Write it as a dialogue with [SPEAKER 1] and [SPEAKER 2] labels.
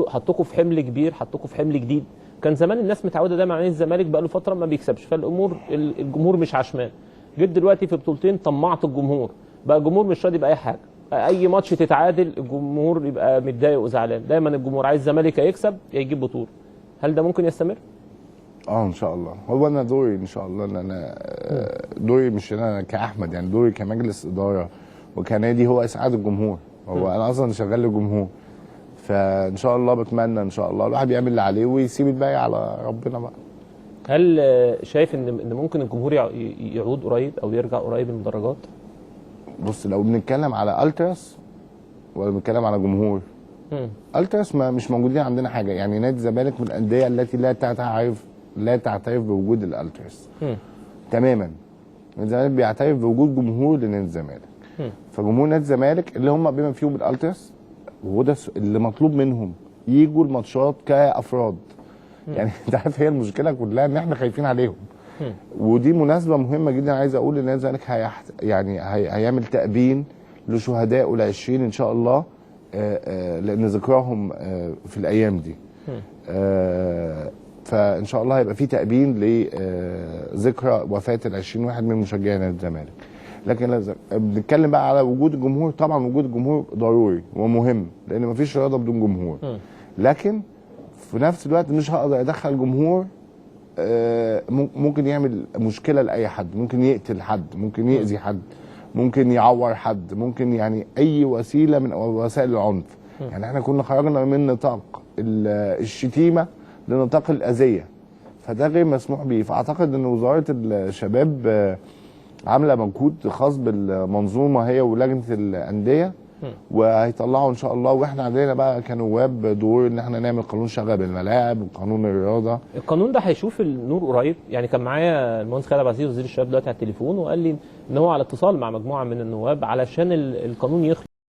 [SPEAKER 1] حطكم في حمل كبير، حطكم في حمل جديد. كان زمان الناس متعوده دايما على الزمالك بقى له فتره ما بيكسبش، فالامور الجمهور مش عشمان. جيت دلوقتي في بطولتين طمعت الجمهور، بقى الجمهور مش راضي باي حاجه. اي ماتش تتعادل الجمهور يبقى متضايق وزعلان، دايما الجمهور عايز الزمالك يكسب يا يجيب بطوله. هل ده ممكن يستمر؟
[SPEAKER 2] ان شاء الله. هو انا دوري ان شاء الله ان انا دوري، مش انا كاحمد، يعني دوري كمجلس اداره وكنادي هو اسعاد الجمهور. هو انا اصلا شغال للجمهور، فان شاء الله بتمنى ان شاء الله الواحد يعمل اللي عليه ويسيب الباقي على ربنا بقى.
[SPEAKER 1] هل شايف ان ممكن الجمهور يعود قريب او يرجع قريب من المدرجات؟
[SPEAKER 2] بص، لو بنتكلم على التراس ولا بنتكلم على جمهور؟ التراس مش موجودين عندنا حاجه، يعني نادي الزمالك من الانديه التي لا تعترف بوجود الالتراس تماما. الزمالك بيعترف بوجود جمهور لنادي الزمالك، فجمهور نادي الزمالك اللي هم بما فيهم الالتراس، وهو ده اللي مطلوب منهم يجوا الماتشات كافراد. يعني انت عارف هي المشكله كلها ان احنا خايفين عليهم. ودي مناسبه مهمه جدا، عايز اقول ان نادي الزمالك هيعمل تأبين لشهداء ال20 ان شاء الله، لان ذكراهم في الايام دي. فان شاء الله هيبقى في تأبين لذكرى وفاه ال20 واحد من مشجعي نادي الزمالك. لكن بنتكلم بقى على وجود الجمهور، طبعا وجود الجمهور ضروري ومهم، لان مفيش رياضه بدون جمهور. لكن في نفس الوقت مش هقدر ادخل جمهور ممكن يعمل مشكله لاي حد، ممكن يقتل حد، ممكن يأذي حد، ممكن يعور حد، ممكن يعني اي وسيله من وسائل العنف. يعني احنا كنا خرجنا من نطاق الشتيمه لنطاق الاذيه، فده غير مسموح به. فاعتقد ان وزاره الشباب عامله مجهود خاص بالمنظومه هي ولجنه الانديه، وهيطلعوا ان شاء الله. واحنا عندنا بقى كنواب دور ان احنا نعمل قانون شغب الملاعب وقانون الرياضه.
[SPEAKER 1] القانون ده هيشوف النور قريب. يعني كان معايا المهندس خالد عبد العزيز وزير الشباب دلوقتي على التليفون، وقال لي ان هو على اتصال مع مجموعه من النواب علشان القانون يخلص.